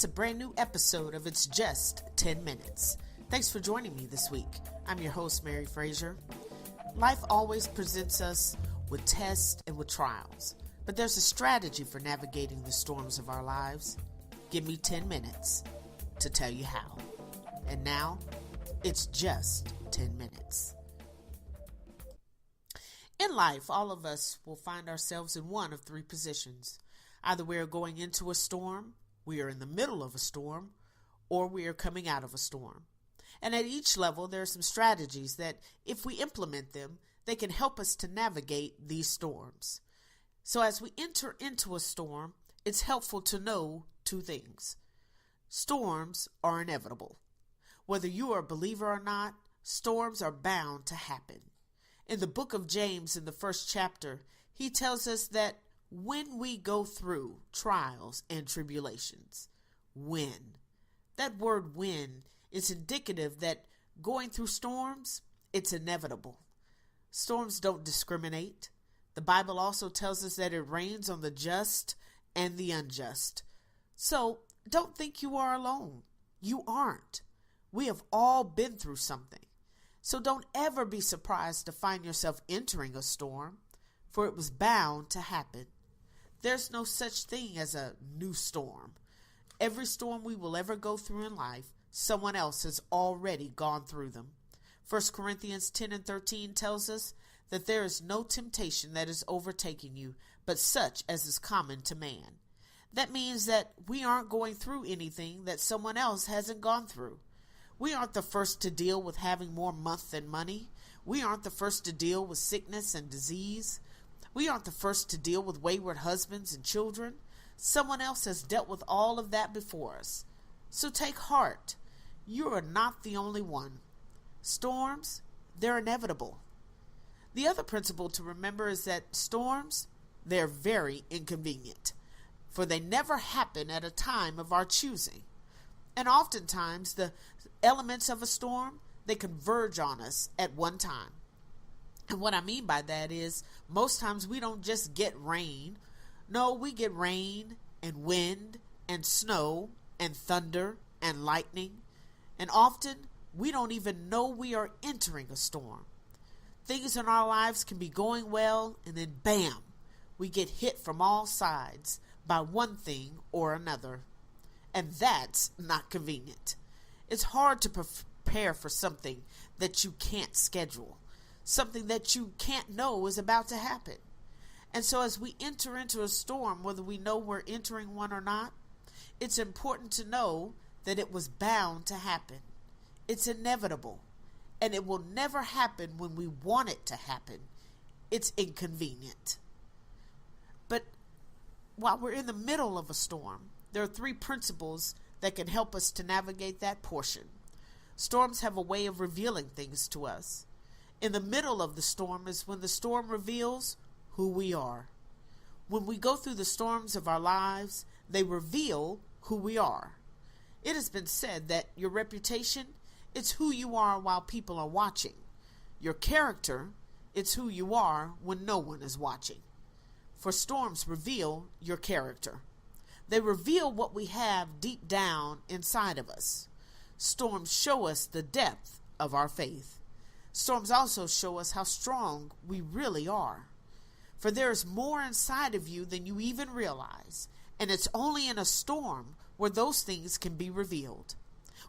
It's a brand new episode of It's Just 10 Minutes. Thanks for joining me this week. I'm your host, Mary Frazier. Life always presents us with tests and with trials, but there's a strategy for navigating the storms of our lives. Give me 10 minutes to tell you how. And now, it's just 10 minutes. In life, all of us will find ourselves in one of three positions. Either we are going into a storm, we are in the middle of a storm, or we are coming out of a storm. And at each level, there are some strategies that, if we implement them, they can help us to navigate these storms. So as we enter into a storm, it's helpful to know two things. Storms are inevitable. Whether you are a believer or not, storms are bound to happen. In the book of James, in the first chapter, he tells us that when we go through trials and tribulations, that word when is indicative that going through storms, it's inevitable. Storms don't discriminate. The Bible also tells us that it rains on the just and the unjust. So don't think you are alone. You aren't. We have all been through something. So don't ever be surprised to find yourself entering a storm, for it was bound to happen. There's no such thing as a new storm. Every storm we will ever go through in life, someone else has already gone through them. 1 Corinthians 10 and 13 tells us that there is no temptation that is overtaking you, but such as is common to man. That means that we aren't going through anything that someone else hasn't gone through. We aren't the first to deal with having more month than money. We aren't the first to deal with sickness and disease. We aren't the first to deal with wayward husbands and children. Someone else has dealt with all of that before us. So take heart. You are not the only one. Storms, they're inevitable. The other principle to remember is that storms, they're very inconvenient, for they never happen at a time of our choosing. And oftentimes, the elements of a storm, they converge on us at one time. And what I mean by that is, most times we don't just get rain. No, we get rain and wind and snow and thunder and lightning. And often, we don't even know we are entering a storm. Things in our lives can be going well, and then bam, we get hit from all sides by one thing or another. And that's not convenient. It's hard to prepare for something that you can't schedule. Something that you can't know is about to happen. And so as we enter into a storm, whether we know we're entering one or not, it's important to know that it was bound to happen. It's inevitable, and it will never happen when we want it to happen. It's inconvenient. But while we're in the middle of a storm, there are three principles that can help us to navigate that portion. Storms have a way of revealing things to us. In the middle of the storm is when the storm reveals who we are. When we go through the storms of our lives, they reveal who we are. It has been said that your reputation, it's who you are while people are watching. Your character, it's who you are when no one is watching. For storms reveal your character. They reveal what we have deep down inside of us. Storms show us the depth of our faith. Storms also show us how strong we really are. For there is more inside of you than you even realize, and it's only in a storm where those things can be revealed.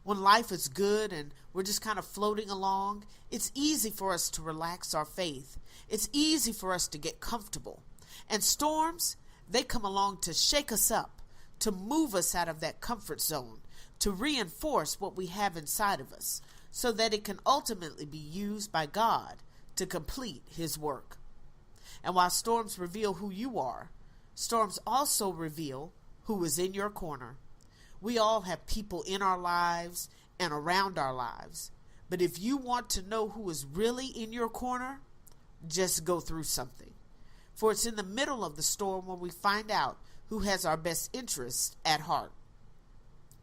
When life is good and we're just kind of floating along, it's easy for us to relax our faith. It's easy for us to get comfortable. And storms, they come along to shake us up, to move us out of that comfort zone, to reinforce what we have inside of us, so that it can ultimately be used by God to complete His work. And while storms reveal who you are, storms also reveal who is in your corner. We all have people in our lives and around our lives. But if you want to know who is really in your corner, just go through something. For it's in the middle of the storm where we find out who has our best interests at heart.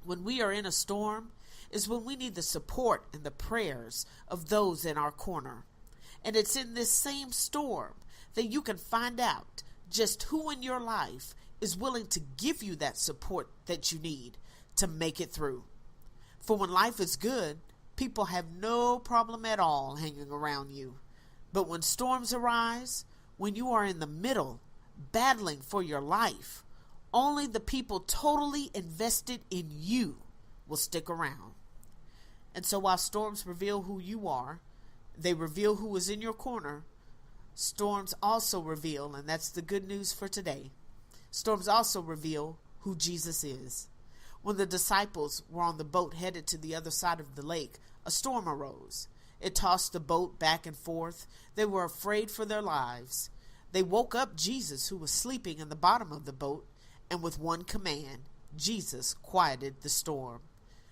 When we are in a storm, is when we need the support and the prayers of those in our corner. And it's in this same storm that you can find out just who in your life is willing to give you that support that you need, to make it through. For when life is good, people have no problem at all hanging around you. But when storms arise, when you are in the middle, battling for your life, only the people totally invested in you will stick around. And so while storms reveal who you are, they reveal who is in your corner, storms also reveal, and that's the good news for today, storms also reveal who Jesus is. When the disciples were on the boat headed to the other side of the lake, a storm arose. It tossed the boat back and forth. They were afraid for their lives. They woke up Jesus, who was sleeping in the bottom of the boat, and with one command, Jesus quieted the storm.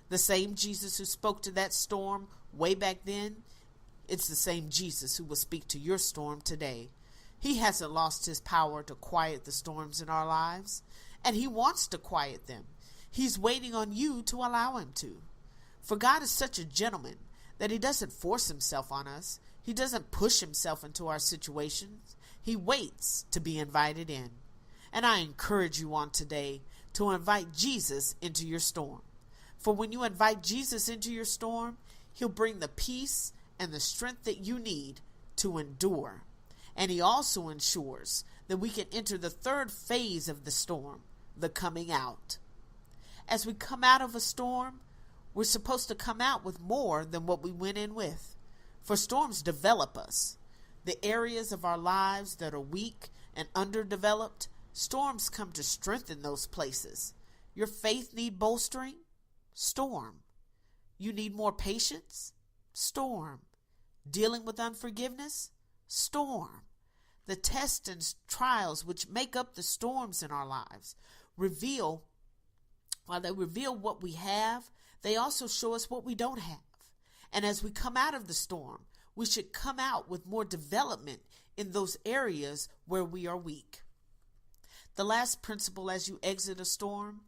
The same Jesus who spoke to that storm way back then, it's the same Jesus who will speak to your storm today. He hasn't lost his power to quiet the storms in our lives, and he wants to quiet them. He's waiting on you to allow him to. For God is such a gentleman that he doesn't force himself on us. He doesn't push himself into our situations. He waits to be invited in. And I encourage you on today to invite Jesus into your storm. For when you invite Jesus into your storm, he'll bring the peace and the strength that you need to endure. And he also ensures that we can enter the third phase of the storm, the coming out. As we come out of a storm, we're supposed to come out with more than what we went in with. For storms develop us. The areas of our lives that are weak and underdeveloped, storms come to strengthen those places. Your faith need bolstering? Storm. You need more patience? Storm. Dealing with unforgiveness? Storm. The tests and trials which make up the storms in our lives while they reveal what we have, they also show us what we don't have. And as we come out of the storm, we should come out with more development in those areas where we are weak. The last principle as you exit a storm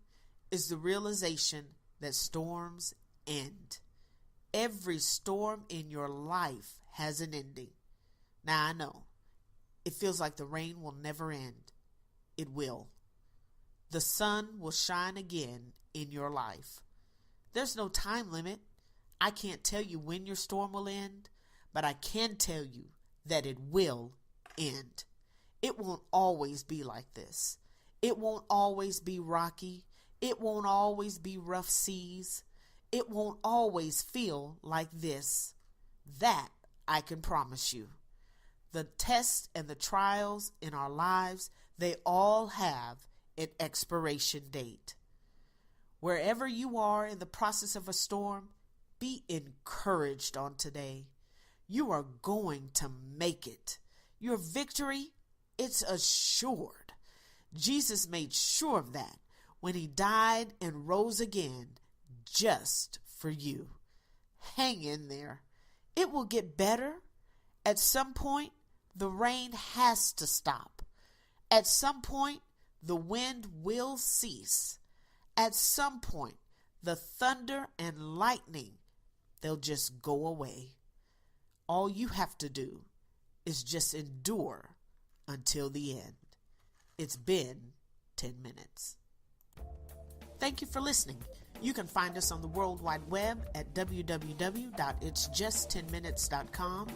is the realization that storms end. Every storm in your life has an ending. Now I know, it feels like the rain will never end. It will. The sun will shine again in your life. There's no time limit. I can't tell you when your storm will end, but I can tell you that it will end. It won't always be like this. It won't always be rocky. It won't always be rough seas. It won't always feel like this. That I can promise you. The tests and the trials in our lives, they all have an expiration date. Wherever you are in the process of a storm, be encouraged on today. You are going to make it. Your victory, it's assured. Jesus made sure of that when he died and rose again just for you. Hang in there. It will get better. At some point, the rain has to stop. At some point, the wind will cease. At some point, the thunder and lightning, they'll just go away. All you have to do is just endure until the end. It's been 10 minutes. Thank you for listening. You can find us on the World Wide Web at www.itsjust10minutes.com.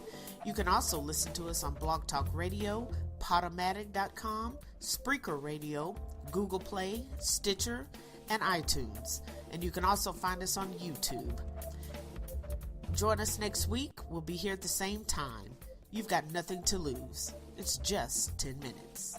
You can also listen to us on Blog Talk Radio, Podomatic.com, Spreaker Radio, Google Play, Stitcher, and iTunes. And you can also find us on YouTube. Join us next week. We'll be here at the same time. You've got nothing to lose. It's just 10 minutes.